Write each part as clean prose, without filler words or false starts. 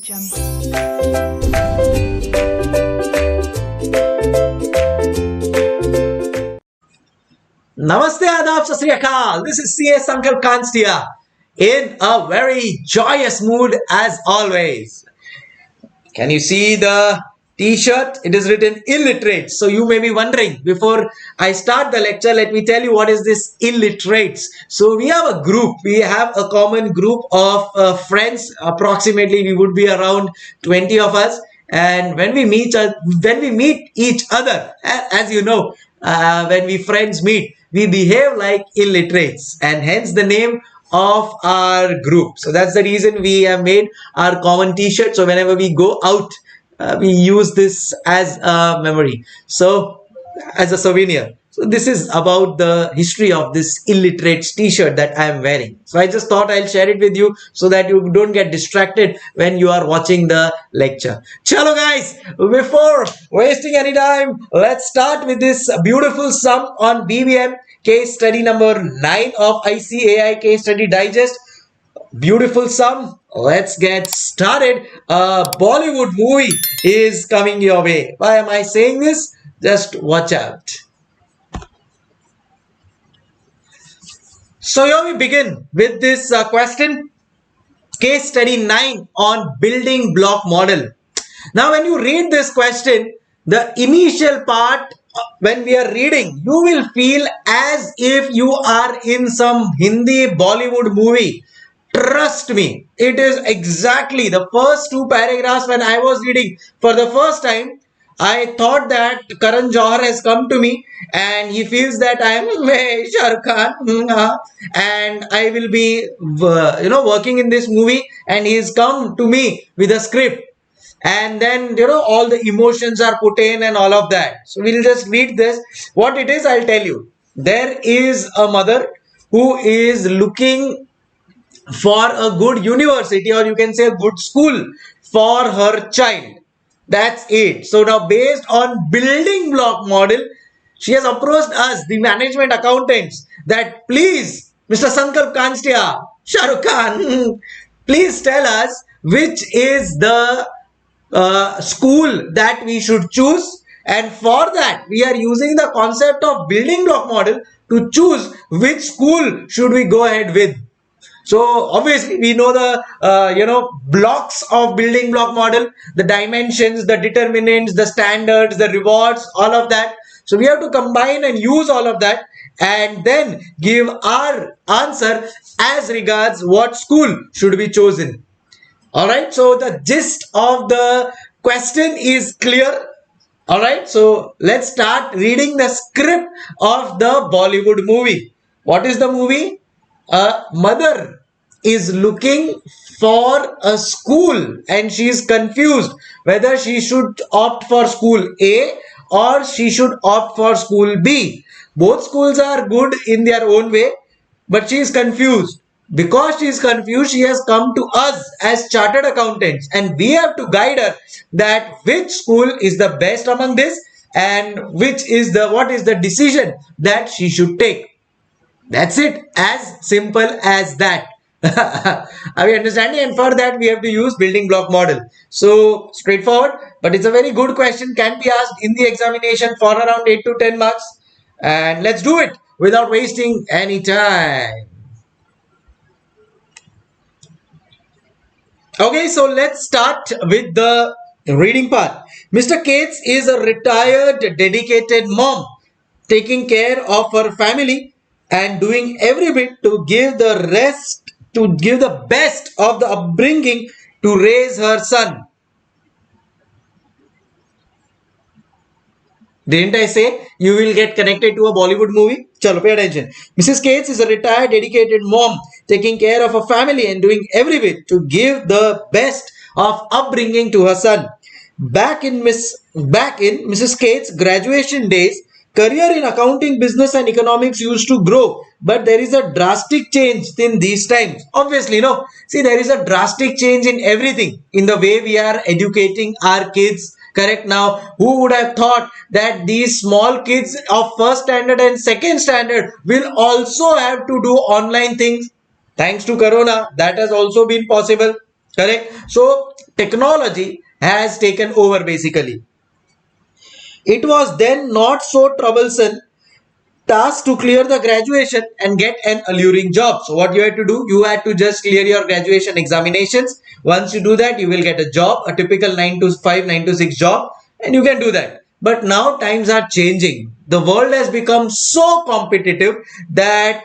Jungle. Namaste, Adab, Sat Sri Akal. This is CA Sankalp Kanstia in a very joyous mood as always. Can you see the t-shirt? It is written illiterate. So you may be wondering, before I start the lecture, let me tell you what is this illiterates. So we have a group. We have a common group of friends. Approximately we would be around 20 of us. And when we meet each other, as you know, when we friends meet, we behave like illiterates, and hence the name of our group. So that's the reason we have made our common t-shirt. So whenever we go out, we use this as a memory, so as a souvenir. So this is about the history of this illiterate t-shirt that I am wearing. So I just thought I'll share it with you so that you don't get distracted when you are watching the lecture. Chalo guys, before wasting any time, let's start with this beautiful sum on BBM case study number 9 of ICAI case study digest. Beautiful sum. Let's get started. A Bollywood movie is coming your way. Why am I saying this? Just watch out. So here we begin with this question. Case study 9 on building block model. Now when you read this question, the initial part, when we are reading, you will feel as if you are in some Hindi Bollywood movie. Trust me, it is exactly the first 2 paragraphs. When I was reading for the first time, I thought that Karan Johar has come to me and he feels that I am Shah Rukh Khan and I will be working in this movie, and he has come to me with a script, and then all the emotions are put in and all of that. So we'll just read this. What it is, I'll tell you. There is a mother who is looking for a good university, or you can say a good school for her child. That's it. So now, based on building block model, she has approached us, the management accountants, that please, Mr. Sankalp Kanstia, Shah Rukh Khan, please tell us which is the school that we should choose, and for that we are using the concept of building block model to choose which school should we go ahead with. So obviously we know the blocks of building block model, the dimensions, the determinants, the standards, the rewards, all of that. So we have to combine and use all of that and then give our answer as regards what school should be chosen. Alright, so the gist of the question is clear. Alright, so let's start reading the script of the Bollywood movie. What is the movie? A mother is looking for a school and she is confused whether she should opt for school A or she should opt for school B. Both schools are good in their own way, but she is confused. Because she is confused, she has come to us as chartered accountants, and we have to guide her that which school is the best among this and what is the decision that she should take. That's it. As simple as that. Are we understanding? And for that we have to use building block model. So straightforward, but it's a very good question. Can be asked in the examination for around 8 to 10 marks. And let's do it without wasting any time. Okay, so let's start with the reading part. Mr. Cates is a retired, dedicated mom, taking care of her family and doing every bit to give the best of the upbringing to raise her son. Didn't I say you will get connected to a Bollywood movie? Chalo, pay attention. Mrs. Cates is a retired, dedicated mom, taking care of her family and doing every bit to give the best of upbringing to her son. Back in Mrs. Cates' graduation days, career in accounting, business and economics used to grow, but there is a drastic change in these times. Obviously, no. See, there is a drastic change in everything, in the way we are educating our kids. Correct. Now, who would have thought that these small kids of first standard and second standard will also have to do online things? Thanks to Corona, that has also been possible. Correct? So technology has taken over basically. It was then not so troublesome task to clear the graduation and get an alluring job. So what you had to do, you had to just clear your graduation examinations. Once you do that, you will get a job, a typical 9 to 5, 9 to 6 job, and you can do that. But now times are changing. The world has become so competitive that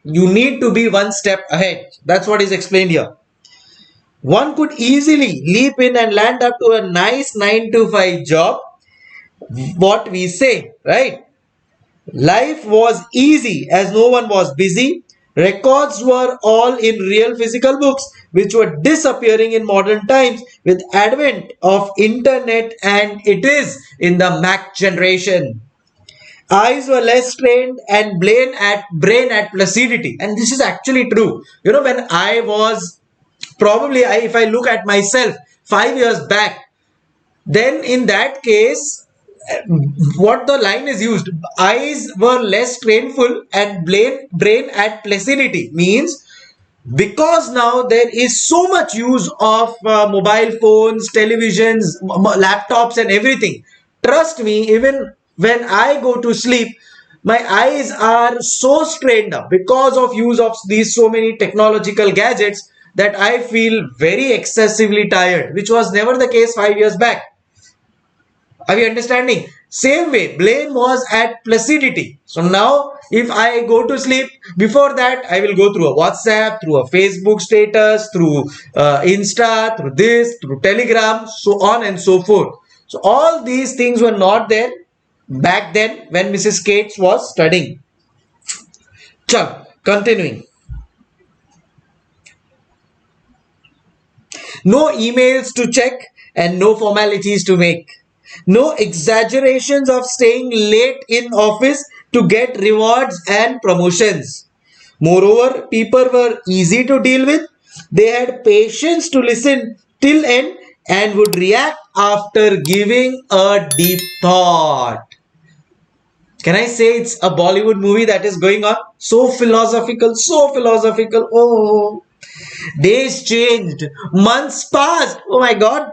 you need to be one step ahead. That's what is explained here. One could easily leap in and land up to a nice 9 to 5 job, what we say, right? Life was easy as no one was busy. Records were all in real physical books, which were disappearing in modern times with advent of internet, and it is in the Mac generation. Eyes were less trained and brain at placidity, and this is actually true. When I was probably, if I look at myself 5 years back, then in that case, what the line is used, eyes were less trainful and brain at placidity, means because now there is so much use of mobile phones, televisions, laptops and everything. Trust me, even when I go to sleep, my eyes are so strained up because of use of these so many technological gadgets that I feel very excessively tired, which was never the case 5 years back. Are we understanding? Same way, brain was at placidity. So now, if I go to sleep, before that, I will go through a WhatsApp, through a Facebook status, through Insta, through this, through Telegram, so on and so forth. So all these things were not there back then when Mrs. Cates was studying. Chal, continuing. No emails to check and no formalities to make. No exaggerations of staying late in office to get rewards and promotions. Moreover, people were easy to deal with. They had patience to listen till end and would react after giving a deep thought. Can I say it's a Bollywood movie that is going on? So philosophical, so philosophical. Oh, days changed, months passed. Oh my God,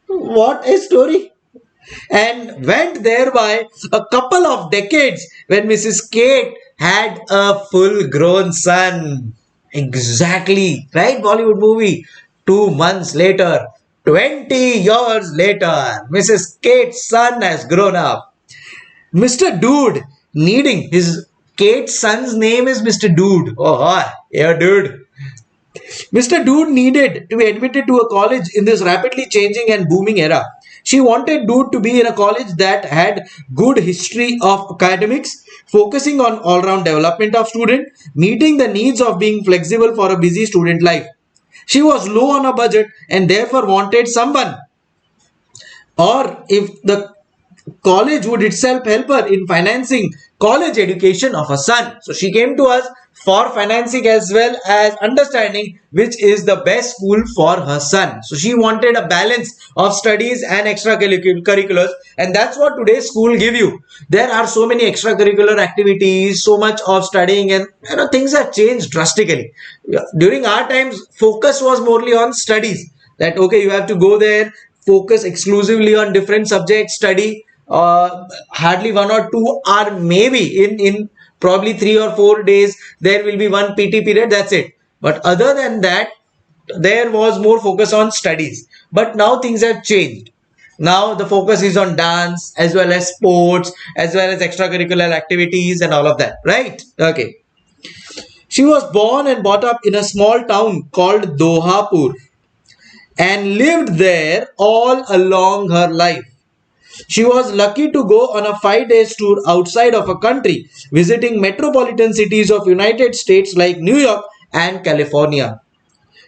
what a story! And went thereby a couple of decades when Mrs. Kate had a full grown son. Exactly, right? Bollywood movie. 2 months later, 20 years later, Mrs. Kate's son has grown up. Mr. Dude needing his Kate's son's name is Mr. Dude. Oh, hi. Yeah, dude. Mr. Dude needed to be admitted to a college in this rapidly changing and booming era. She wanted Dude to be in a college that had good history of academics, focusing on all-round development of student, meeting the needs of being flexible for a busy student life. She was low on a budget and therefore wanted someone, or if the college would itself help her in financing college education of her son. So she came to us for financing as well as understanding which is the best school for her son. So she wanted a balance of studies and extracurriculars, and that's what today's school give you. There are so many extracurricular activities, so much of studying, and things have changed drastically. During our times, focus was morely on studies. That okay, you have to go there, focus exclusively on different subjects, study hardly 1 or 2 or maybe in probably 3 or 4 days there will be one PT period, that's it. But other than that, there was more focus on studies. But now things have changed. Now the focus is on dance as well as sports as well as extracurricular activities and all of that, right? Okay. She was born and brought up in a small town called Dohapur and lived there all along her life. She was lucky to go on a 5 days tour outside of a country, visiting metropolitan cities of United States like New York and California.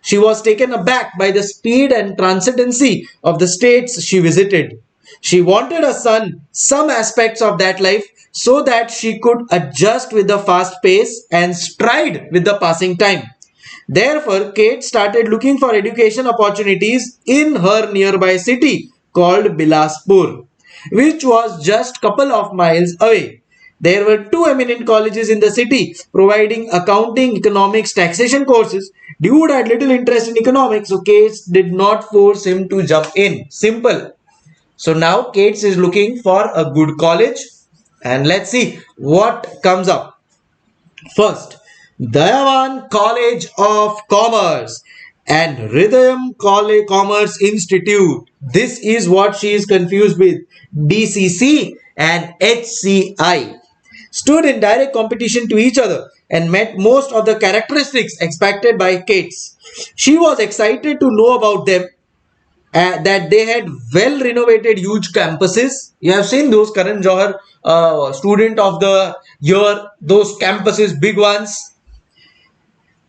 She was taken aback by the speed and transcendency of the states she visited. She wanted a son, some aspects of that life, so that she could adjust with the fast pace and stride with the passing time. Therefore, Kate started looking for education opportunities in her nearby city called Bilaspur, which was just couple of miles away. There were two eminent colleges in the city providing accounting, economics, taxation courses. Dude had little interest in economics, so Cates did not force him to jump in. Simple. So now Cates is looking for a good college, and let's see what comes up. First, Dayavan College of Commerce and Hridayam College Commerce Institute. This is what she is confused with. DCC and HCI stood in direct competition to each other and met most of the characteristics expected by Cates. She was excited to know about them, that they had well renovated huge campuses. You have seen those Karan Johar student of the year, those campuses, big ones.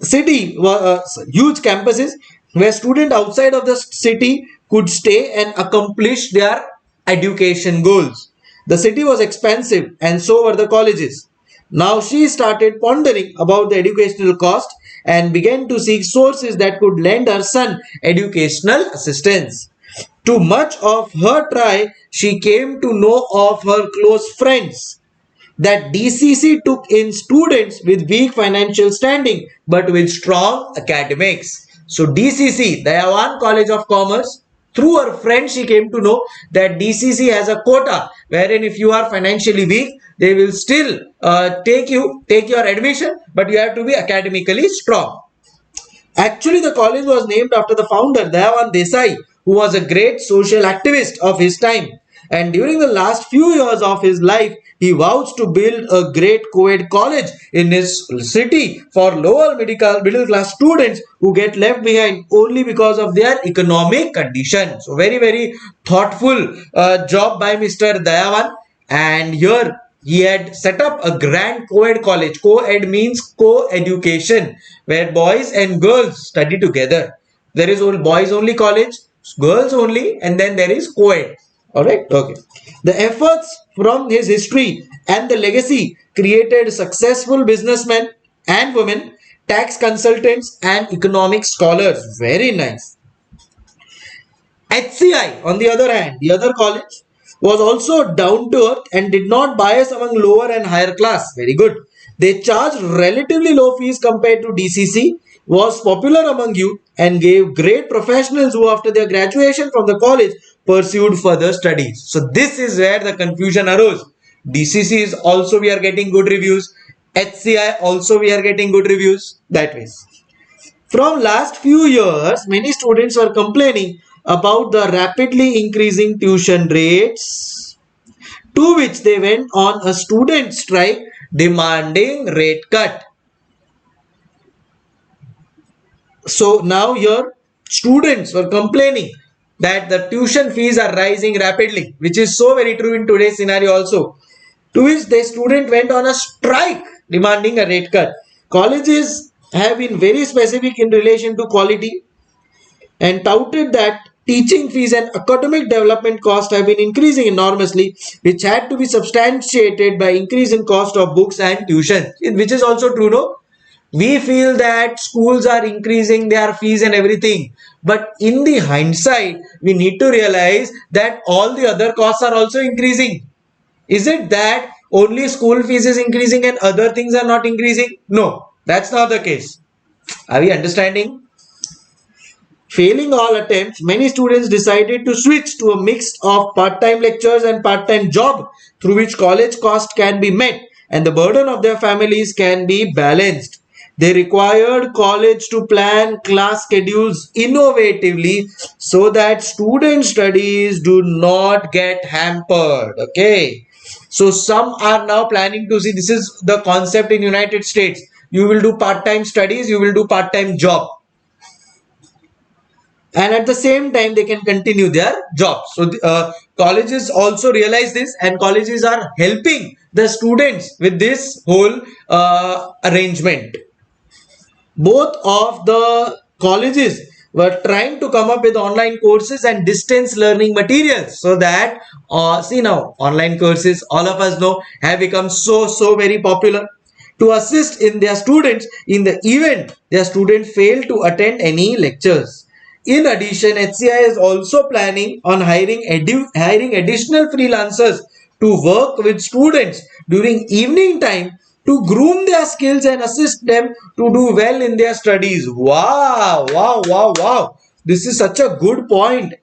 Huge campuses where students outside of the city could stay and accomplish their education goals. The city was expensive and so were the colleges. Now she started pondering about the educational cost and began to seek sources that could lend her son educational assistance. To much of her try, she came to know of her close friends that DCC took in students with weak financial standing but with strong academics. So DCC, Dayavan College of Commerce, through her friend she came to know that DCC has a quota wherein if you are financially weak, they will still take your admission, but you have to be academically strong. Actually, the college was named after the founder, Dayavan Desai, who was a great social activist of his time. And during the last few years of his life, he vows to build a great co-ed college in his city for lower middle class students who get left behind only because of their economic condition. So very, very thoughtful job by Mr. Dayavan. And here he had set up a grand co-ed college. Co-ed means co-education, where boys and girls study together. There is boys only college, girls only, and then there is co-ed. Alright, okay. The efforts from his history and the legacy created successful businessmen and women, tax consultants and economic scholars. Very nice. HCI, on the other hand, the other college, was also down to earth and did not bias among lower and higher class. Very good. They charged relatively low fees compared to DCC, was popular among youth, and gave great professionals who after their graduation from the college pursued further studies. So this is where the confusion arose. DCC is also we are getting good reviews. HCI also we are getting good reviews. That way. From last few years, many students were complaining about the rapidly increasing tuition rates, to which they went on a student strike demanding rate cut. So now here students were complaining that the tuition fees are rising rapidly, which is so very true in today's scenario also. To which the student went on a strike demanding a rate cut. Colleges have been very specific in relation to quality and touted that teaching fees and academic development costs have been increasing enormously, which had to be substantiated by increase in cost of books and tuition, which is also true, no? We feel that schools are increasing their fees and everything, but in the hindsight we need to realize that all the other costs are also increasing. Is it that only school fees is increasing and other things are not increasing? No, that's not the case. Are we understanding? Failing all attempts, many students decided to switch to a mix of part-time lectures and part-time job through which college cost can be met and the burden of their families can be balanced. They required college to plan class schedules innovatively so that student studies do not get hampered. Okay. So some are now planning to see, this is the concept in United States. You will do part-time studies, you will do part-time job. And at the same time they can continue their jobs. So colleges also realize this and colleges are helping the students with this whole arrangement. Both of the colleges were trying to come up with online courses and distance learning materials so that see now online courses, all of us know, have become so very popular. To assist in their students in the event their student failed to attend any lectures. In addition, HCI is also planning on hiring additional freelancers to work with students during evening time to groom their skills and assist them to do well in their studies. Wow, wow, wow, wow. This is such a good point.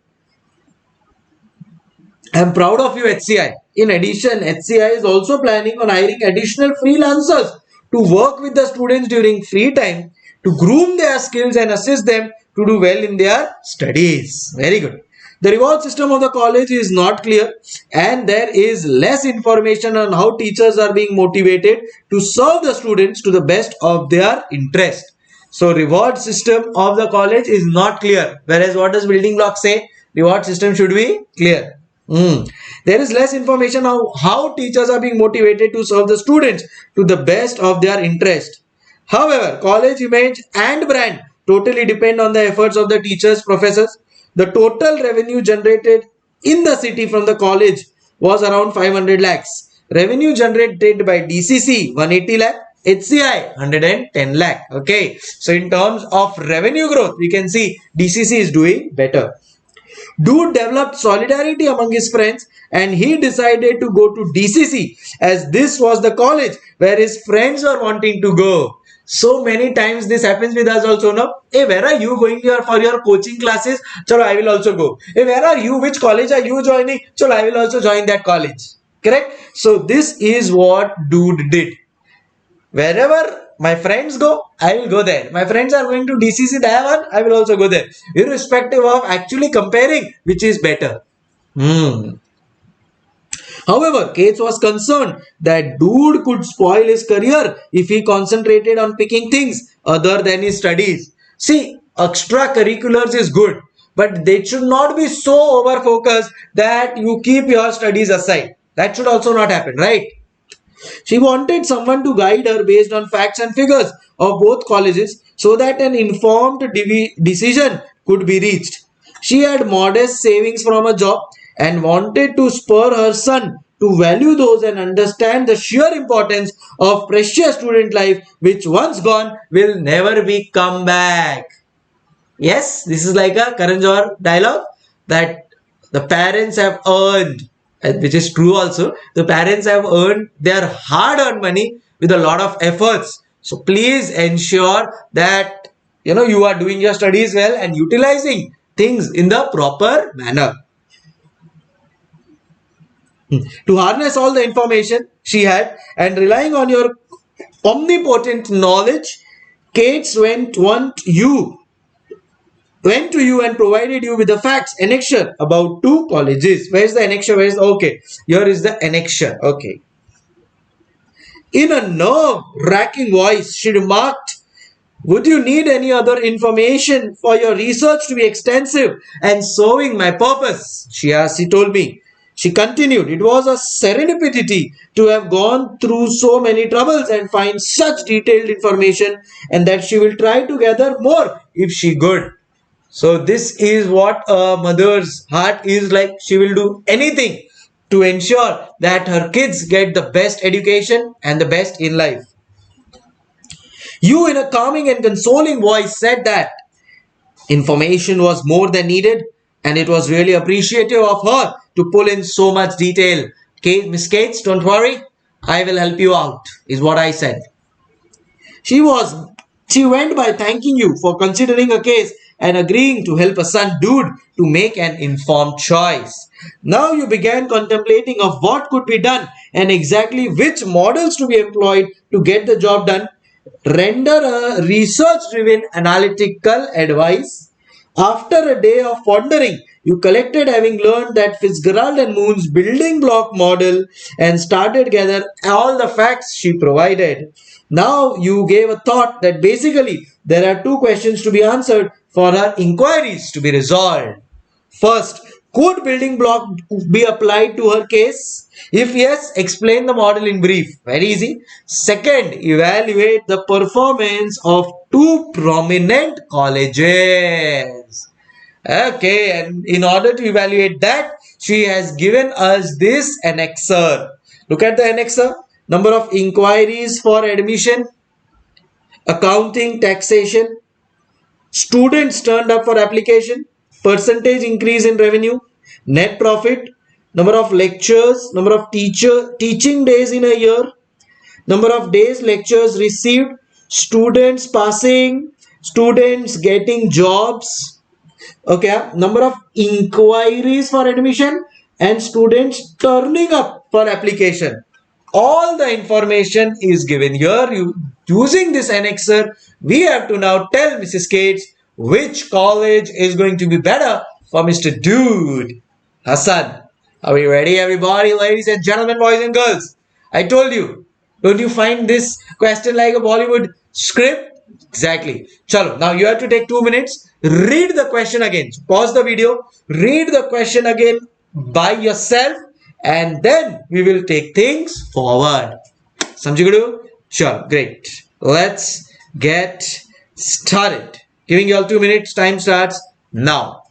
I'm proud of you, HCI. In addition, HCI is also planning on hiring additional freelancers to work with the students during free time to groom their skills and assist them to do well in their studies. Very good. The reward system of the college is not clear and there is less information on how teachers are being motivated to serve the students to the best of their interest. So reward system of the college is not clear. Whereas what does building block say? Reward system should be clear. There is less information on how teachers are being motivated to serve the students to the best of their interest. However, college image and brand totally depend on the efforts of the teachers, professors. The total revenue generated in the city from the college was around 500 lakhs. Revenue generated by DCC 180 lakh, HCI 110 lakh. Okay, so in terms of revenue growth, we can see DCC is doing better. Dude developed solidarity among his friends and he decided to go to DCC as this was the college where his friends were wanting to go. So many times this happens with us also, no? Hey, where are you going here for your coaching classes? Chalo, I will also go. Hey, where are you? Which college are you joining? Chalo, I will also join that college. Correct? So this is what dude did. Wherever my friends go, I will go there. My friends are going to DCC Diamond, I will also go there. Irrespective of actually comparing which is better. However, Cates was concerned that dude could spoil his career if he concentrated on picking things other than his studies. See, extracurriculars is good, but they should not be so over focused that you keep your studies aside. That should also not happen, right? She wanted someone to guide her based on facts and figures of both colleges so that an informed decision could be reached. She had modest savings from a job and wanted to spur her son to value those and understand the sheer importance of precious student life which once gone will never be come back. Yes, this is like a Karan Johar dialogue that the parents have earned, which is true also. The parents have earned their hard-earned money with a lot of efforts. So please ensure that you are doing your studies well and utilizing things in the proper manner. To harness all the information she had and relying on your omnipotent knowledge, Cates went to you and provided you with the facts annexure about two colleges. Where is the annexure? Where is okay? Here is the annexure. Okay. In a nerve-wracking voice, she remarked, "Would you need any other information for your research to be extensive and serving my purpose?" She told me. She continued, "It was a serendipity to have gone through so many troubles and find such detailed information, and that she will try to gather more if she could." So this is what a mother's heart is like. She will do anything to ensure that her kids get the best education and the best in life. You, in a calming and consoling voice, said that information was more than needed and it was really appreciative of her to pull in so much detail. Okay, Miss Cates, don't worry. I will help you out, is what I said. She went by thanking you for considering a case and agreeing to help a son dude to make an informed choice. Now you began contemplating of what could be done and exactly which models to be employed to get the job done. Render a research-driven analytical advice. After a day of pondering, you collected having learned that Fitzgerald and Moon's building block model and started gather all the facts she provided. Now you gave a thought that basically there are two questions to be answered for her inquiries to be resolved. First, could building block be applied to her case? If yes, explain the model in brief. Very easy. Second, evaluate the performance of two prominent colleges. Okay, and in order to evaluate that, she has given us this annexure. Look at the annexure. Number of inquiries for admission, accounting, taxation, students turned up for application, percentage increase in revenue, net profit, number of lectures, number of teaching days in a year, number of days lectures received, students passing, students getting jobs, okay, number of inquiries for admission, and students turning up for application. All the information is given here. Using this annexer, we have to now tell Mrs. Cates which college is going to be better for Mr. Dude Hassan. Are we ready, everybody, ladies and gentlemen, boys and girls? I told you, don't you find this question like a Bollywood script? Exactly. Chalo, now you have to take 2 minutes. Read the question again. Pause the video. Read the question again by yourself, and then we will take things forward. Samjhigadu? Sure. Great. Let's get started. Giving you all 2 minutes. Time starts now.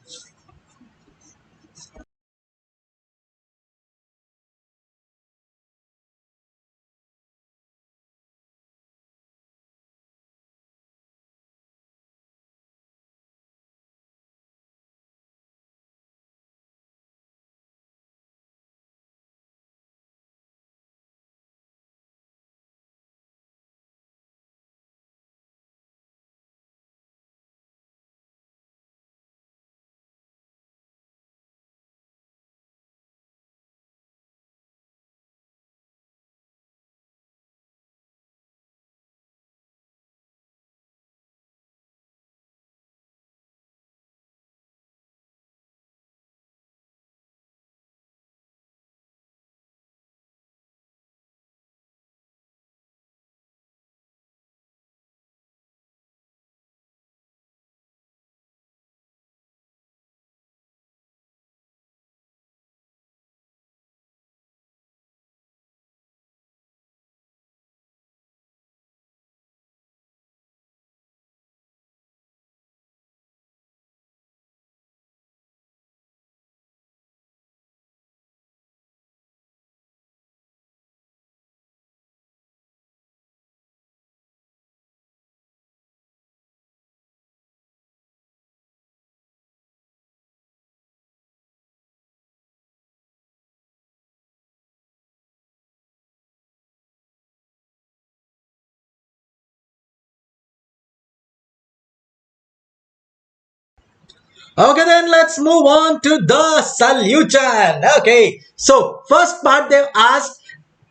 Okay, then let's move on to the solution. Okay, so first part they've asked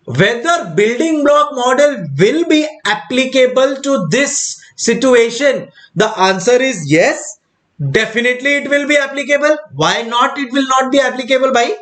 whether building block model will be applicable to this situation. The answer is yes. Definitely it will be applicable. Why not? It will not be applicable by.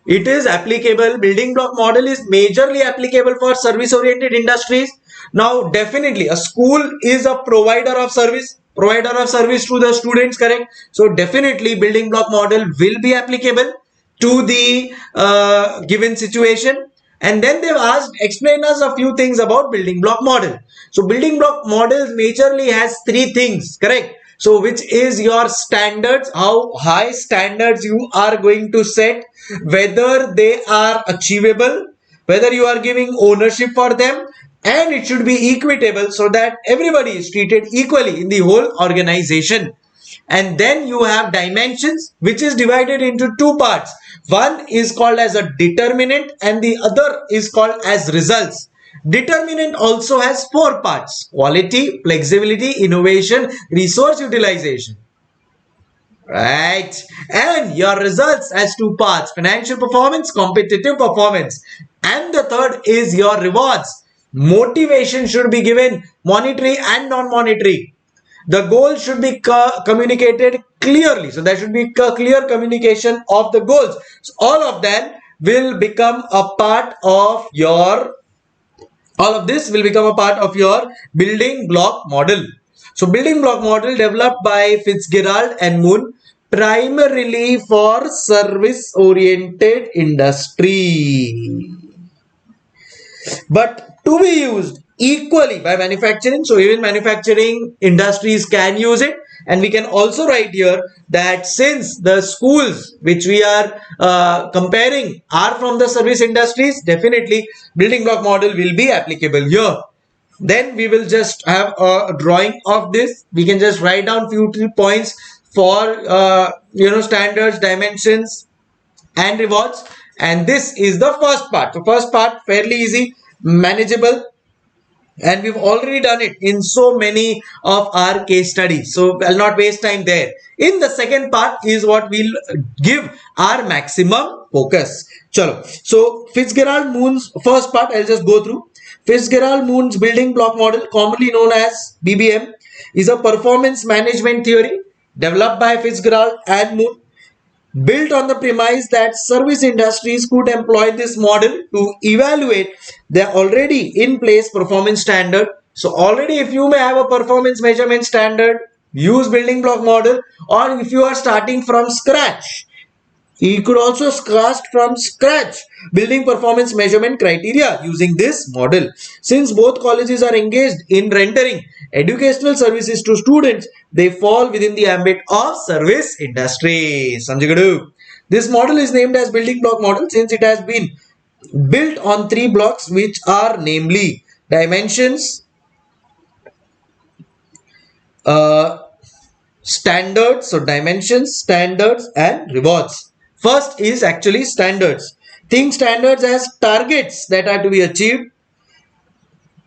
It is applicable. Building block model is majorly applicable for service oriented industries. Now definitely a school is a provider of service to the students, correct? So definitely building block model will be applicable to the given situation. And then they've asked, explain us a few things about building block model. So building block model majorly has three things, correct? So which is your standards, how high standards you are going to set, whether they are achievable, whether you are giving ownership for them, and it should be equitable so that everybody is treated equally in the whole organization. And then you have dimensions, which is divided into two parts. One is called as a determinant and the other is called as results. Determinant also has four parts: quality, flexibility, innovation, resource utilization. Right. And your results has two parts: financial performance, competitive performance. And the third is your rewards. Motivation should be given, monetary and non-monetary. The goal should be communicated clearly. So there should be clear communication of the goals. So all of that will become a part of your, all of this will become a part of your building block model. So building block model developed by Fitzgerald and Moon primarily for service oriented industry, but to be used equally by manufacturing. So even manufacturing industries can use it. And we can also write here that since the schools which we are comparing are from the service industries, definitely building block model will be applicable here. Then we will just have a drawing of this. We can just write down few points for standards, dimensions, and rewards. And this is the first part. The first part fairly easy, manageable, and we've already done it in so many of our case studies, so I'll not waste time there. In the second part is what we'll give our maximum focus. Chalo. So Fitzgerald-Moon's first part, I'll just go through. Fitzgerald-Moon's building block model, commonly known as BBM, is a performance management theory developed by Fitzgerald and Moon, built on the premise that service industries could employ this model to evaluate their already in place performance standard. So already, if you may have a performance measurement standard, use building block model, or if you are starting from scratch, you could also start from scratch building performance measurement criteria using this model. Since both colleges are engaged in rendering educational services to students, they fall within the ambit of service industry. Samjhagadu. This model is named as building block model since it has been built on 3 blocks, which are namely dimensions, standards, so dimensions, standards, and rewards. First is actually standards. Think standards as targets that are to be achieved.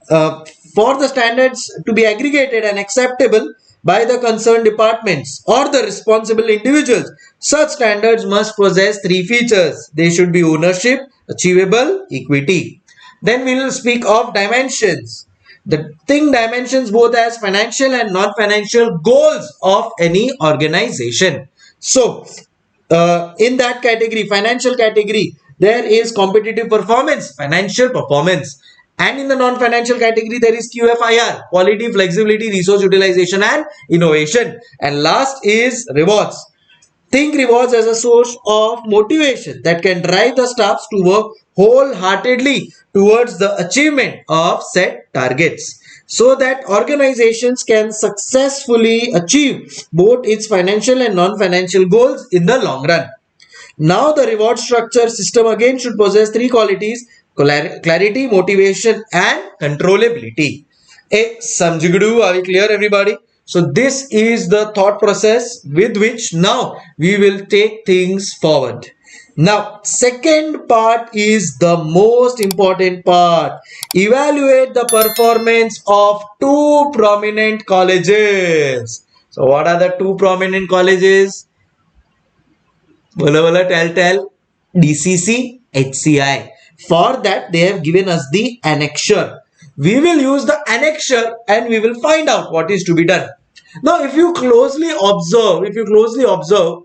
For the standards to be aggregated and acceptable by the concerned departments or the responsible individuals, such standards must possess 3 features. They should be ownership, achievable, equity. Then we will speak of dimensions. The thing dimensions both as financial and non-financial goals of any organization. So, in that category, financial category, there is competitive performance, financial performance. And in the non-financial category, there is QFIR, quality, flexibility, resource utilization, and innovation. And last is rewards. Think rewards as a source of motivation that can drive the staffs to work wholeheartedly towards the achievement of set targets, so that organizations can successfully achieve both its financial and non-financial goals in the long run. Now the reward structure system again should possess 3 qualities: clarity, motivation, and controllability. Samjhagadu, are we clear, everybody? So this is the thought process with which now we will take things forward. Now, second part is the most important part. Evaluate the performance of 2 prominent colleges. So what are the 2 prominent colleges? Bola bola, tell. DCC, HCI. For that, they have given us the annexure. We will use the annexure and we will find out what is to be done. Now, if you closely observe,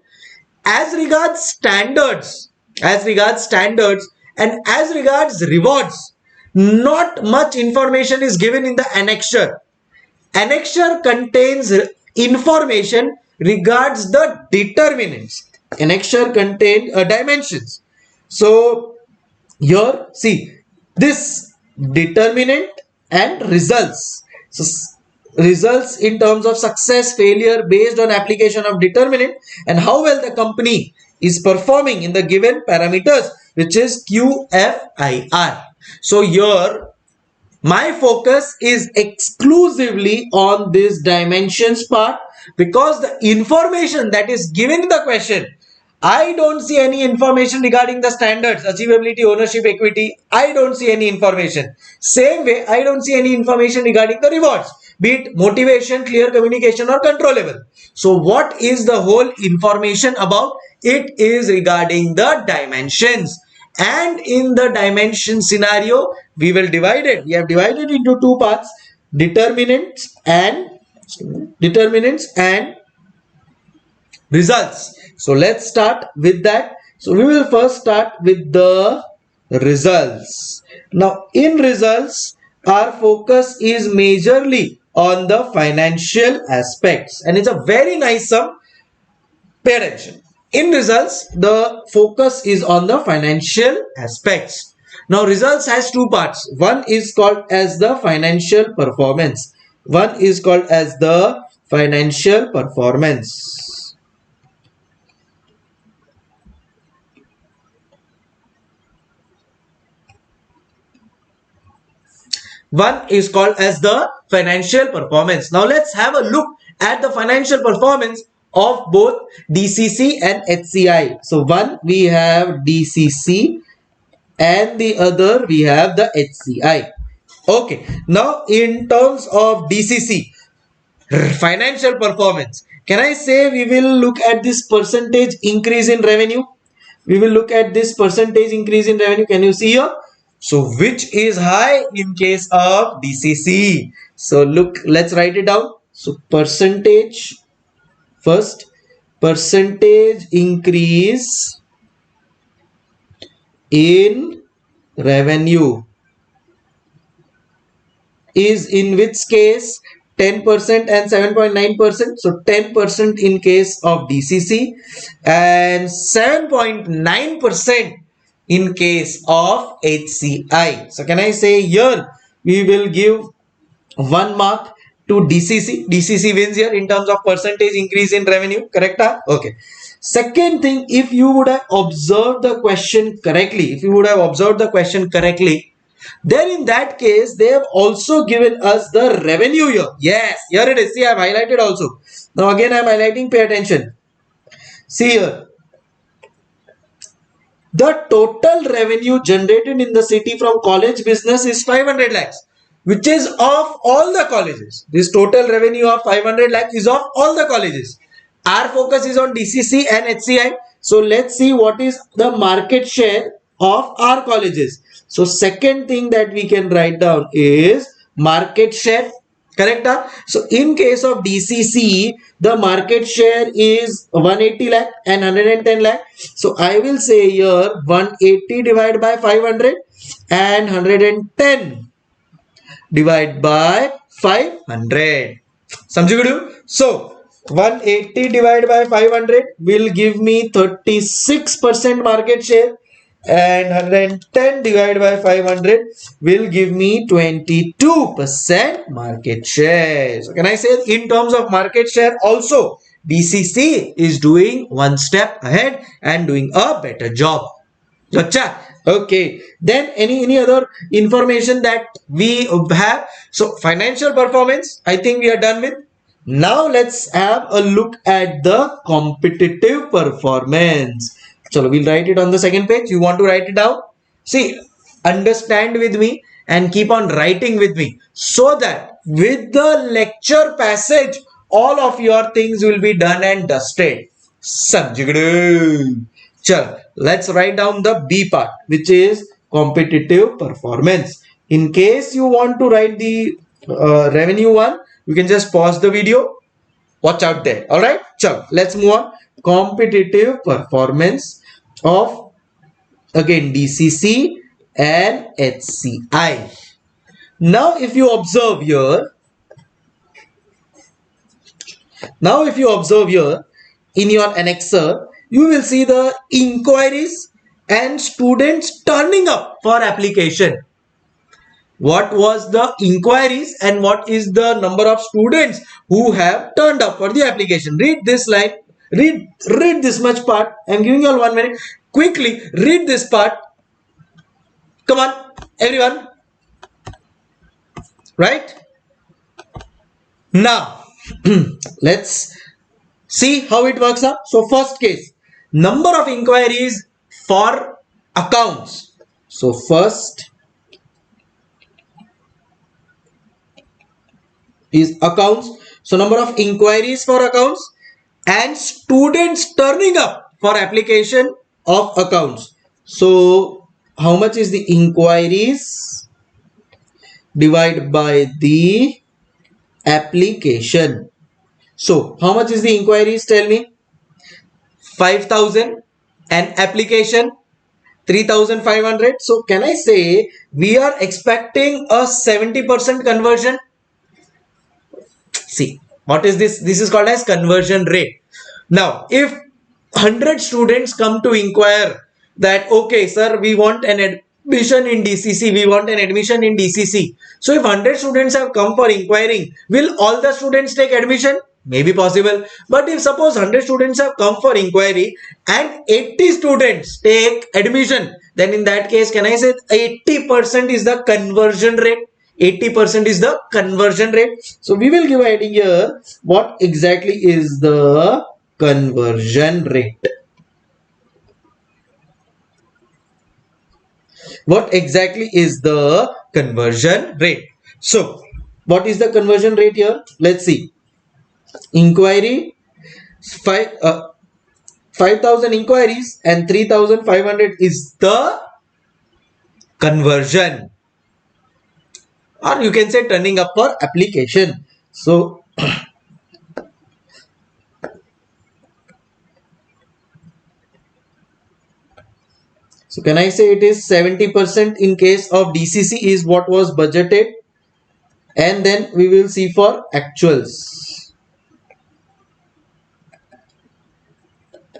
as regards standards and as regards rewards, not much information is given in the annexure. Annexure contains information regards the determinants. Annexure contains dimensions. So here, see this determinant and results. So results in terms of success, failure based on application of determinant and how well the company is performing in the given parameters, which is QFIR. So here my focus is exclusively on this dimensions part, because the information that is given in the question, I don't see any information regarding the standards, achievability, ownership, equity. I don't see any information. Same way, I don't see any information regarding the rewards, be it motivation, clear communication, or controllable. So what is the whole information about? It is regarding the dimensions. And in the dimension scenario, we have divided into 2 parts: determinants and results. So let's start with that. So we will first start with the results. Now in results, our focus is majorly on the financial aspects, and it's a very nice sum. Pay attention. In results, the focus is on the financial aspects. Now results has 2 parts. One is called as the financial performance. One is called as the financial performance. Now let's have a look at the financial performance of both DCC and HCI. So one we have DCC and the other we have the HCI. Okay, now in terms of DCC, financial performance, can I say we will look at this percentage increase in revenue? We will look at this percentage increase in revenue. Can you see here? So which is high in case of DCC? So look, let's write it down. So percentage, first percentage increase in revenue is in which case 10% and 7.9%. So 10% in case of DCC and 7.9% in case of HCI. So can I say here we will give 1 mark to DCC. DCC wins here in terms of percentage increase in revenue. Correct? Okay. Second thing, if you would have observed the question correctly, then in that case they have also given us the revenue here. Yes, here it is. See, I have highlighted also. Now again I am highlighting, pay attention. See here, the total revenue generated in the city from college business is 500 lakhs, which is of all the colleges. This total revenue of 500 lakhs is of all the colleges. Our focus is on DCC and HCI. So let's see what is the market share of our colleges. So second thing that we can write down is market share. Correct? So in case of DCC, the market share is 180 lakh and 110 lakh. So I will say here 180 divided by 500 and 110 divided by 500. Samjhi? So 180 divided by 500 will give me 36% market share and 110 divided by 500 will give me 22% market share. So can I say in terms of market share also DCC is doing one step ahead and doing a better job. Okay, then any other information that we have? So financial performance I think we are done with. Now let's have a look at the competitive performance. So we'll write it on the second page. You want to write it down? See, understand with me and keep on writing with me so that with the lecture passage all of your things will be done and dusted. Chal, let's write down the B part, which is competitive performance. In case you want to write the revenue one, you can just pause the video. Watch out there. All right. Chal, let's move on. Competitive performance of again DCC and HCI. Now if you observe here, in your annexer, you will see the inquiries and students turning up for application. What was the inquiries and what is the number of students who have turned up for the application? Read this line. Read this much part. I am giving you all 1 minute. Quickly read this part. Come on, everyone. Right? Now, let's see how it works out. So first case, number of inquiries for accounts. So first is accounts. So number of inquiries for accounts and students turning up for application of accounts. So how much is the inquiries divided by the application? So how much is the inquiries? Tell me. 5,000 and application 3,500. So can I say we are expecting a 70% conversion? See, what is this? This is called as conversion rate. Now, if 100 students come to inquire that, okay, sir, we want an admission in DCC, we want an admission in DCC. So if 100 students have come for inquiring, will all the students take admission? Maybe possible. But if suppose 100 students have come for inquiry and 80 students take admission, then in that case, can I say 80% is the conversion rate? 80% is the conversion rate. So we will give a heading here. What exactly is the conversion rate. What exactly is the conversion rate? So what is the conversion rate here? Let's see. Inquiry 5,000 inquiries and 3,500 is the conversion, or you can say turning up for application. So can I say it is 70% in case of DCC is what was budgeted, and then we will see for actuals.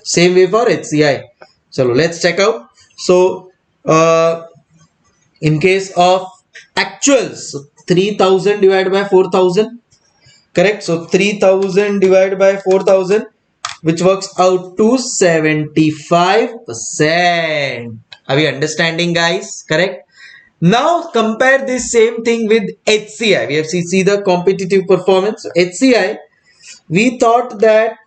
Same way for HCI. So let's check out. So in case of actuals, so 3,000 divided by 4,000, correct? So 3,000 divided by 4,000, which works out to 75%. Are we understanding, guys? Correct. Now compare this same thing with HCI. We have see the competitive performance. HCI, we thought that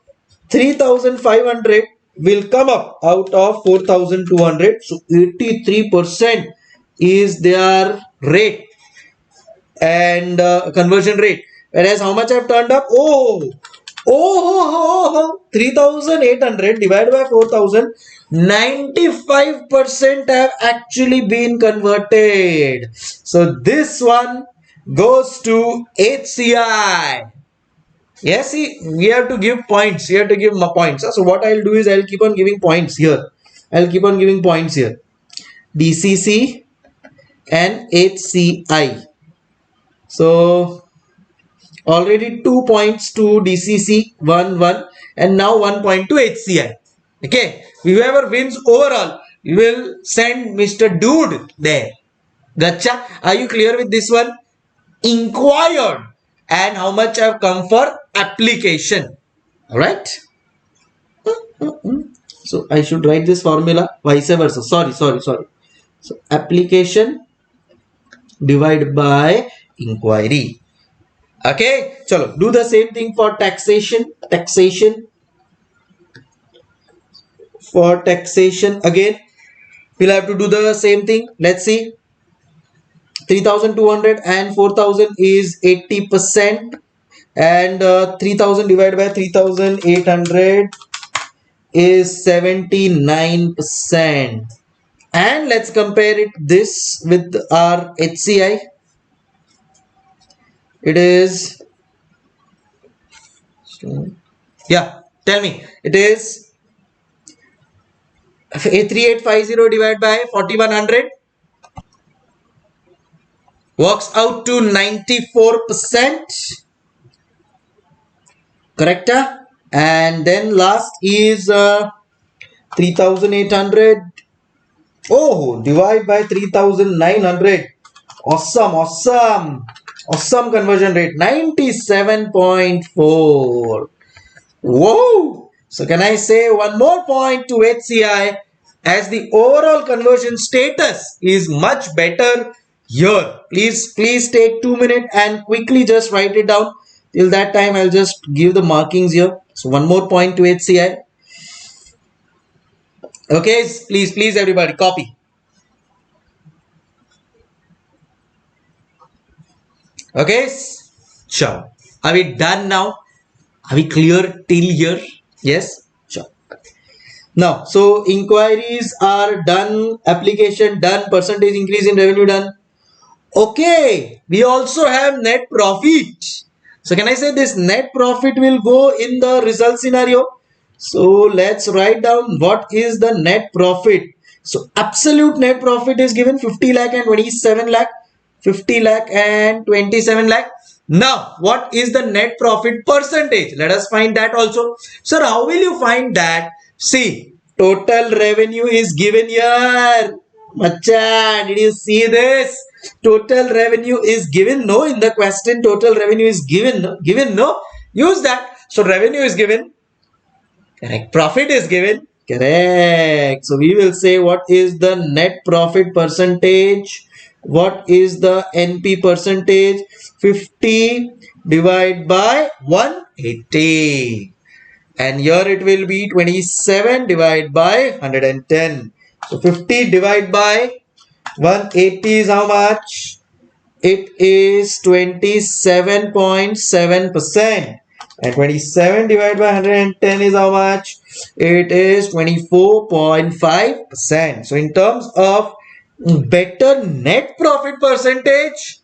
3,500 will come up out of 4,200. So 83% is their rate and conversion rate. Whereas how much I've turned up? 3,800 divided by 4,000. 95% have actually been converted. So this one goes to HCI. Yes, see, we have to give points. We have to give points. So what I'll do is I'll keep on giving points here. DCC and HCI. So already 2 points to DCC, 1 and now 1 point to HCI. Okay, whoever wins overall, we will send Mr. Dude there. Gotcha. Are you clear with this one? Inquired and how much have come for application. All right. So I should write this formula vice versa. Sorry. So application divided by inquiry. Okay, chalo, do the same thing for taxation. For taxation again, we'll have to do the same thing. Let's see. 3,200 and 4,000 is 80%, and 3,000 divided by 3,800 is 79%. And let's compare it this with our HCI. It is, yeah, tell me, it is 3850 divided by 4,100 works out to 94%. Correct? And then last is 3,800. Oh, divide by 3,900. Awesome conversion rate, 97.4. Whoa. So can I say one more point to HCI, as the overall conversion status is much better here. Please take 2 minutes and quickly just write it down. Till that time I'll just give the markings here. So one more point to HCI. Okay, please everybody copy. Okay, sure. Are we done now? Are we clear till here? Yes, sure. Now, so inquiries are done, application done, percentage increase in revenue done. Okay, we also have net profit. So can I say this net profit will go in the result scenario? So let's write down what is the net profit. So absolute net profit is given 50 lakh and 27 lakh. 50 lakh and 27 lakh. Now, what is the net profit percentage? Let us find that also. Sir, how will you find that? See, total revenue is given here. Macha, did you see this? Total revenue is given. No, in the question, total revenue is given. No. Use that. So, revenue is given. Correct. Profit is given. Correct. So, we will say what is the net profit percentage. What is the NP percentage? 50 divided by 180. And here it will be 27 divided by 110. So 50 divided by 180 is how much? It is 27.7%. And 27 divided by 110 is how much? It is 24.5%. So in terms of better net profit percentage,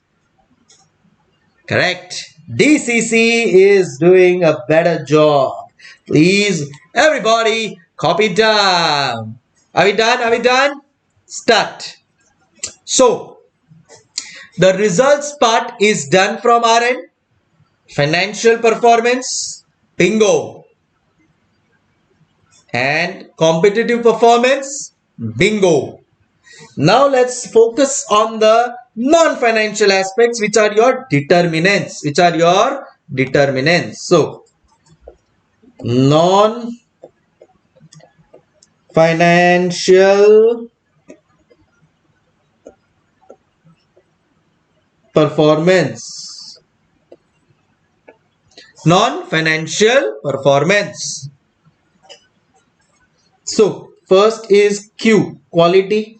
correct, DCC is doing a better job. Please, everybody, copy down. Are we done? Are we done? Start. So, the results part is done from our end. Financial performance, bingo. And competitive performance, bingo. Now let's focus on the non-financial aspects, which are your determinants. So, non-financial performance. So, first is Q, quality.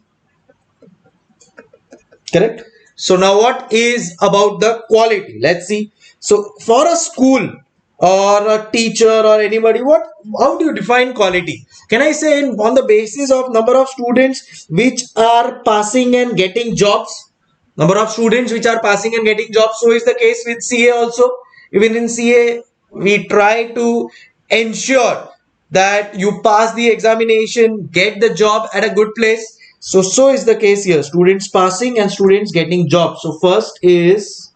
Correct. So now what is about the quality? Let's see. So for a school or a teacher or anybody, how do you define quality? Can I say on the basis of number of students which are passing and getting jobs? Number of students which are passing and getting jobs. So is the case with CA also. Even in CA, we try to ensure that you pass the examination, get the job at a good place. So is the case here. Students passing and students getting jobs. So first is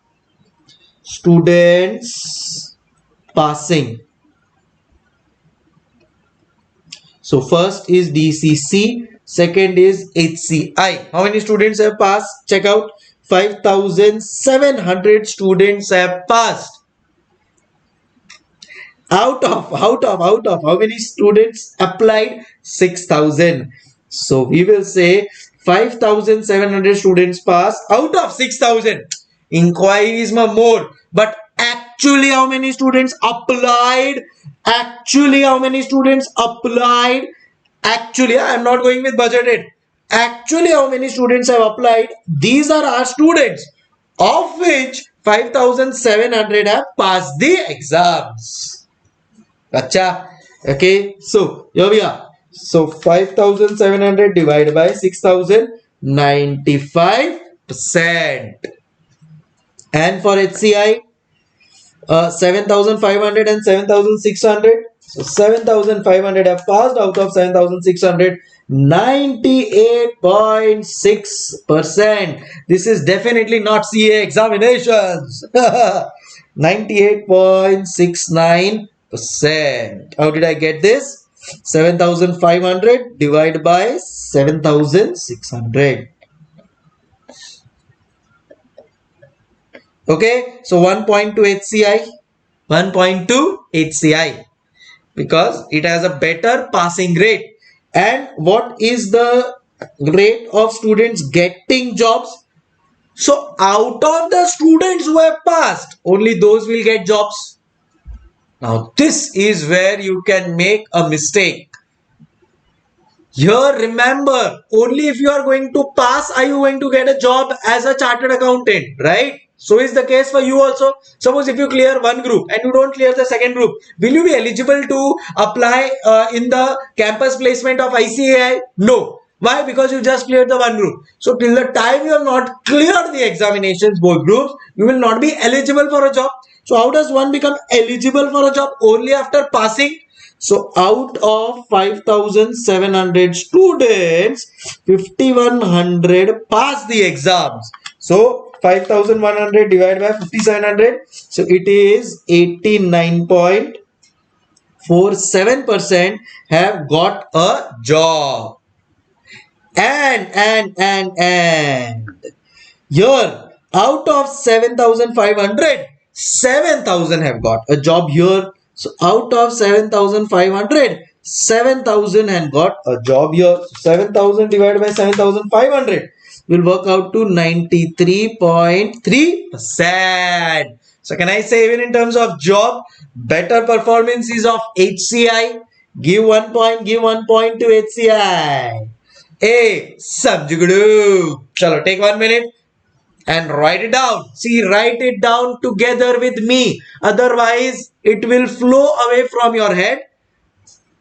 students passing. So first is DCC. Second is HCI. How many students have passed? Check out. 5,700 students have passed. Out of how many students applied? 6,000. So we will say 5,700 students passed out of 6,000. Inquiries were more, but actually how many students applied? Actually I am not going with budgeted. Actually how many students have applied? These are our students, of which 5,700 have passed the exams. Gotcha. Okay, so here we are. So 5,700 divided by 6,000, 95%. And for HCI, 7,500 and 7,600. So 7,500 have passed out of 7,600. 98.6%. This is definitely not CA examinations. 98.69%. How did I get this? 7,500 divided by 7,600. Okay, so 1.2 HCI. 1.2 HCI. Because it has a better passing rate. And what is the rate of students getting jobs? So out of the students who have passed, only those will get jobs. Now this is where you can make a mistake. Here remember, only if you are going to pass are you going to get a job as a chartered accountant, right? So is the case for you also. Suppose if you clear one group and you don't clear the second group, will you be eligible to apply in the campus placement of ICAI? No. Why? Because you just cleared the one group. So till the time you have not cleared the examinations, both groups, you will not be eligible for a job. So how does one become eligible for a job? Only after passing. So out of 5,700 students, 5,100 pass the exams. So 5,100 divided by 5,700. So it is 89.47% have got a job. And here out of 7,500, 7,000 have got a job here. So out of 7,500, 7,000 have got a job here. So 7,000 divided by 7,500 will work out to 93.3%. So can I say even in terms of job, better performance is of HCI? Give 1 point, give 1 point to HCI. Hey, Samjugadu. Chalo, take 1 minute and write it down. See, write it down together with me. Otherwise, it will flow away from your head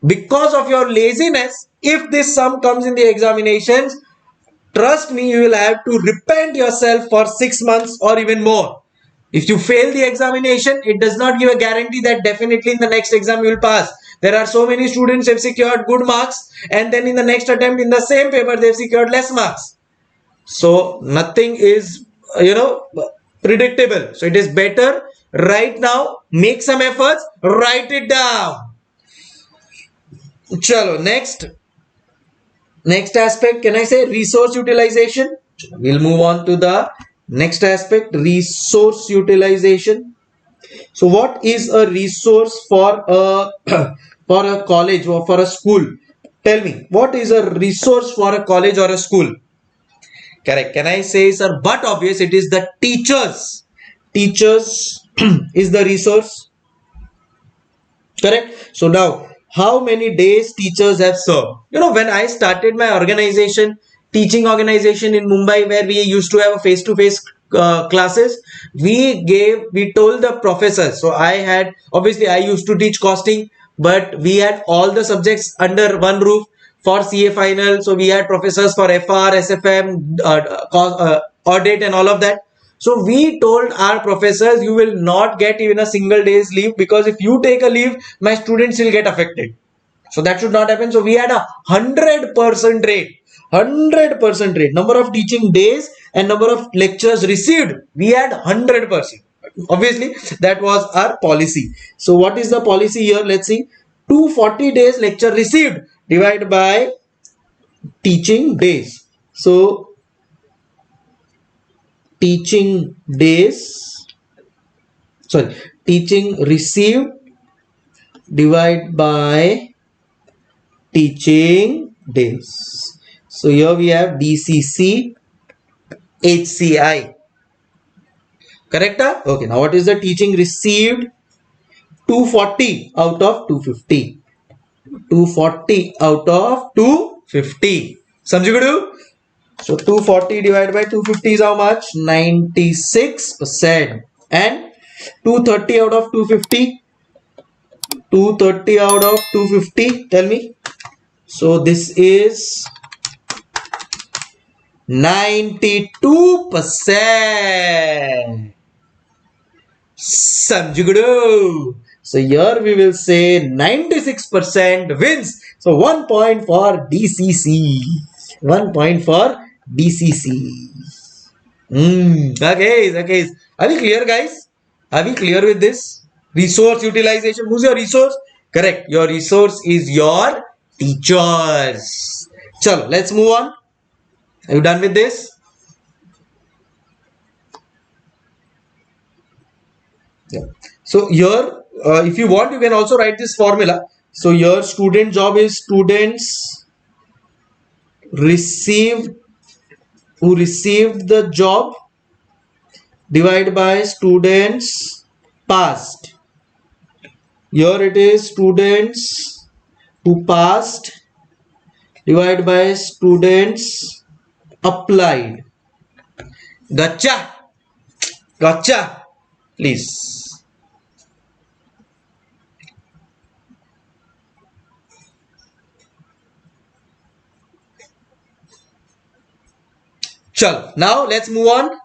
because of your laziness. If this sum comes in the examinations, trust me, you will have to repent yourself for 6 months or even more. If you fail the examination, it does not give a guarantee that definitely in the next exam you will pass. There are so many students who have secured good marks and then in the next attempt in the same paper they have secured less marks. So nothing is, predictable. So it is better right now, make some efforts, write it down. Chalo, next aspect, can I say resource utilization? We'll move on to the next aspect, resource utilization. So what is a resource for a for a college or for a school? Tell me, what is a resource for a college or a school? Correct. Can I say, sir? But obvious, it is the teachers. Teachers is the resource. Correct. So now, how many days teachers have served? When I started my organization, teaching organization in Mumbai, where we used to have a face-to-face classes, we told the professors. So I had, obviously I used to teach costing, but we had all the subjects under one roof for CA final. So we had professors for FR, SFM, audit and all of that. So we told our professors, you will not get even a single day's leave, because if you take a leave, my students will get affected. So that should not happen. So we had a 100% rate. 100% rate. Number of teaching days and number of lectures received. We had 100%. Obviously, that was our policy. So what is the policy here? Let's see. 240 days lecture received divided by teaching days. So teaching days, sorry, teaching received divide by teaching days. So here we have DCC HCI. Correct? Okay, now what is the teaching received? 240 out of 250. 240 out of 250. Samjhugudu? So 240 divided by 250 is how much? 96%. And 230 out of 250. 230 out of 250. Tell me. So this is 92%. Samjhugudu. So here we will say 96% wins. So 1 point for DCC. 1 point for DCC. Okay, okay. Are we clear, guys? Are we clear with this? Resource utilization. Who's your resource? Correct. Your resource is your teachers. Chalo, let's move on. Are you done with this? Yeah. So here, if you want, you can also write this formula. So your student job is students received who received the job divided by students passed. Here it is students who passed divided by students applied. Gotcha. Gotcha. Please. Chal. Now let's move on.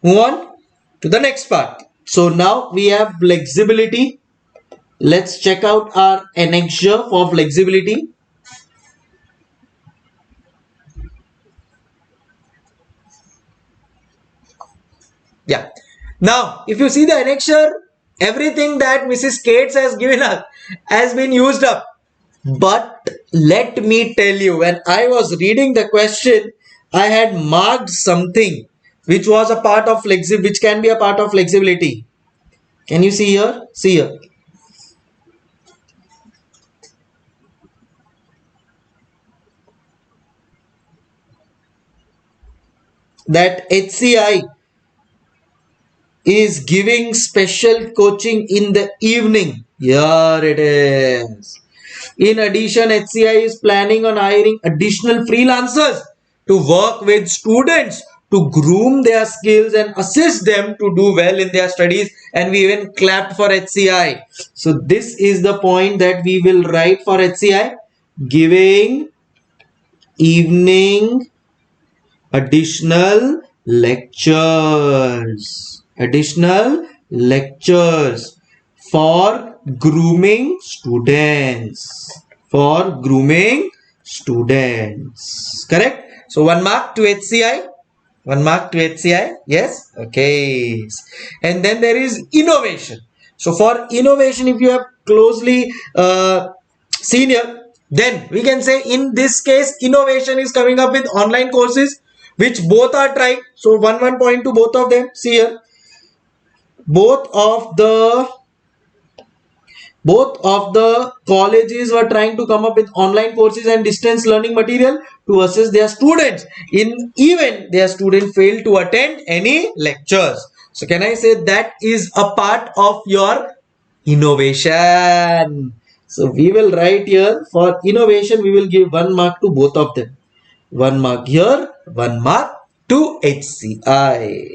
Move on to the next part. So now we have flexibility. Let's check out our annexure for flexibility. Yeah. Now, if you see the annexure, everything that Mrs. Cates has given us has been used up. But let me tell you, when I was reading the question, I had marked something which was a part of which can be a part of flexibility. Can you see here? See here. That HCI is giving special coaching in the evening. Here it is. In addition, HCI is planning on hiring additional freelancers to work with students to groom their skills and assist them to do well in their studies. And we even clapped for HCI. So this is the point that we will write for HCI: giving evening additional lectures for grooming students, correct? So 1 mark to HCI, yes, okay. And then there is innovation. So for innovation, if you have closely seen here, then we can say in this case innovation is coming up with online courses which both are tried. So 1 point to both of them. See here, both of the colleges were trying to come up with online courses and distance learning material to assist their students. In even their student failed to attend any lectures. So can I say that is a part of your innovation? So we will write here for innovation, we will give 1 mark to both of them. 1 mark here, 1 mark to HCI.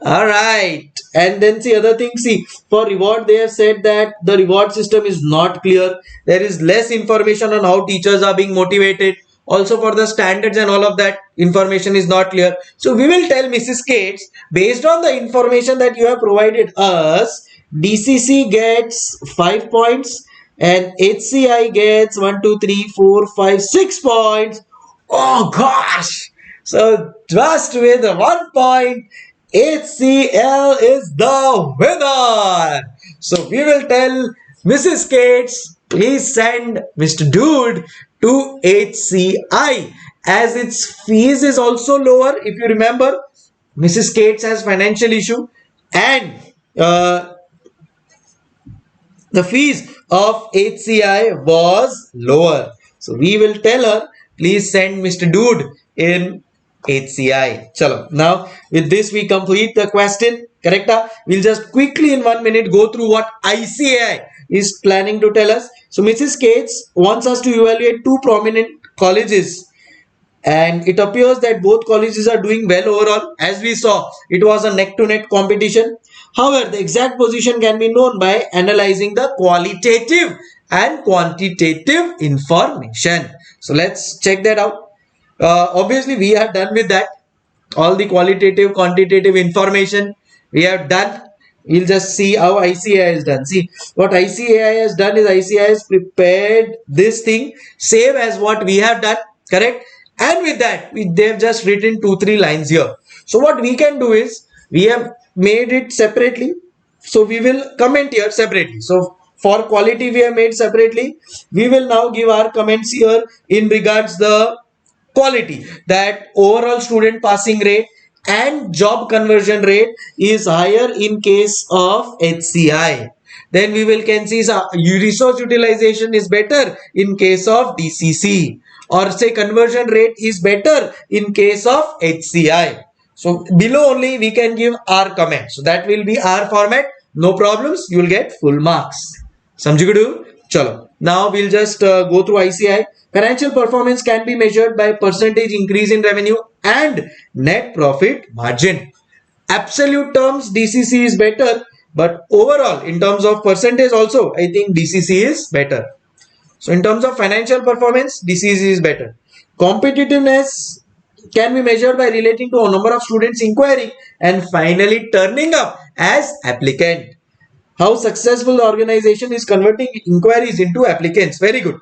All right. And then see other thing. See, for reward, they have said that the reward system is not clear. There is less information on how teachers are being motivated. Also for the standards and all of that information is not clear. So we will tell Mrs. Cates, based on the information that you have provided us, DCC gets 5 points and HCI gets 1, 2, 3, 4, 5, 6 points. Oh gosh. So just with 1 point, HCL is the winner. So we will tell Mrs. Cates, please send Mr. Dude to HCI, as its fees is also lower. If you remember, Mrs. Cates has financial issue and the fees of HCI was lower. So we will tell her, please send Mr. Dude in HCI. Chalo. Now with this we complete the question. Correct? We'll just quickly in 1 minute go through what ICAI is planning to tell us. So Mrs. Cates wants us to evaluate 2 prominent colleges, and it appears that both colleges are doing well overall. As we saw, it was a neck-to-neck competition. However, the exact position can be known by analyzing the qualitative and quantitative information. So let's check that out. Obviously, we are done with that. All the qualitative, quantitative information we have done. We'll just see how ICAI is done. See, what ICAI has done is ICAI has prepared this thing same as what we have done, correct? And with that, they've just written 2-3 lines here. So what we can do is, we have made it separately. So we will comment here separately. So for quality, we have made separately. We will now give our comments here in regards the quality, that overall student passing rate and job conversion rate is higher in case of HCI. Then we will can see resource utilization is better in case of DCC, or say conversion rate is better in case of HCI. So below only we can give our comment. So that will be our format. No problems. You will get full marks. Samjhigudu? Chalo. Now we'll just go through ICAI. Financial performance can be measured by percentage increase in revenue and net profit margin. Absolute terms, DCC is better, but overall in terms of percentage also, I think DCC is better. So in terms of financial performance, DCC is better. Competitiveness can be measured by relating to a number of students inquiring and finally turning up as applicant. How successful the organization is converting inquiries into applicants. Very good.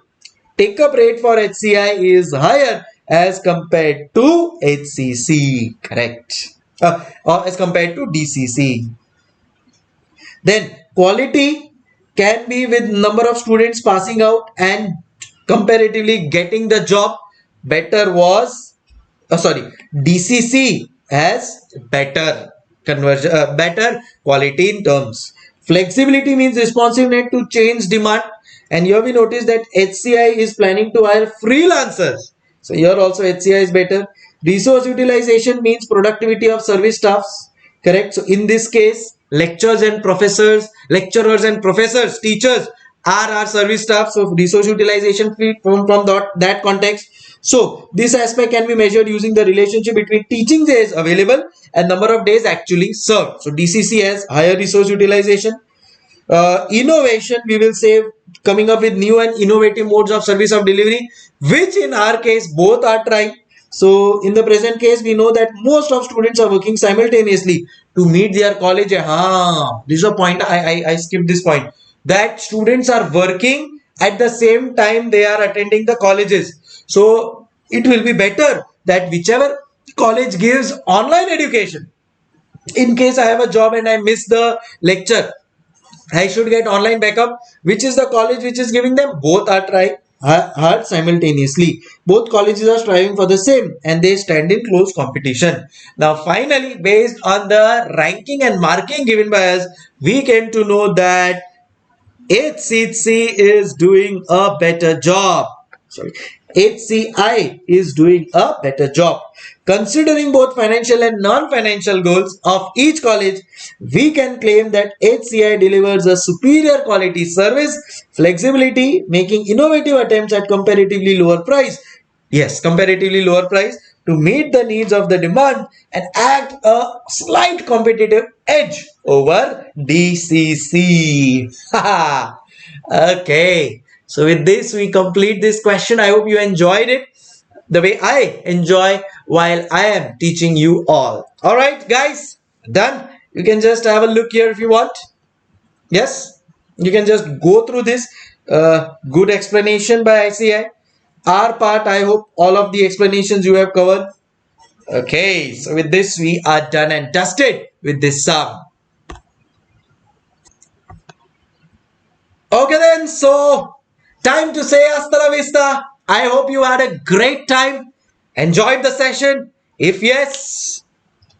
Take-up rate for HCI is higher as compared to HCC. Correct. Or as compared to DCC. Then quality can be with number of students passing out and comparatively getting the job. Better was, DCC has better conversion, better quality in terms. Flexibility means responsiveness to change demand. And here we notice that HCI is planning to hire freelancers. So here also HCI is better. Resource utilization means productivity of service staffs. correct? So in this case, lecturers and professors, teachers are our service staff. So resource utilization from that context. So this aspect can be measured using the relationship between teaching days available and number of days actually served. So DCC has higher resource utilization. Innovation, we will say, coming up with new and innovative modes of service of delivery, which in our case both are trying. So in the present case, we know that most of students are working simultaneously to meet their college. This is a point, I skipped this point, that students are working at the same time they are attending the colleges. So it will be better that whichever college gives online education, in case I have a job and I miss the lecture, I should get online backup. Which is the college which is giving them? Both are trying hard simultaneously. Both colleges are striving for the same and they stand in close competition. Now finally, based on the ranking and marking given by us, we came to know that HCC is doing a better job. Sorry, HCI is doing a better job. Considering both financial and non-financial goals of each college, we can claim that HCI delivers a superior quality service, flexibility, making innovative attempts at comparatively lower price. Yes, comparatively lower price to meet the needs of the demand and act a slight competitive edge over DCC. Okay. So with this, we complete this question. I hope you enjoyed it the way I enjoy while I am teaching you all. All right, guys, done. You can just have a look here if you want. Yes, you can just go through this good explanation by ICI. Our part, I hope all of the explanations you have covered. Okay, so with this, we are done and dusted with this sum. Okay then, so time to say hasta la vista. I hope you had a great time, enjoyed the session. If yes,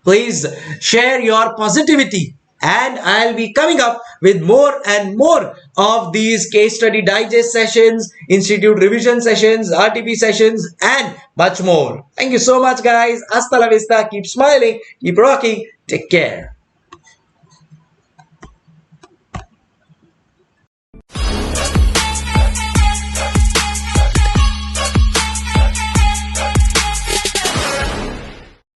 please share your positivity and I'll be coming up with more and more of these case study digest sessions, institute revision sessions, RTP sessions and much more. Thank you so much guys. Hasta la vista. Keep smiling, keep rocking. Take care.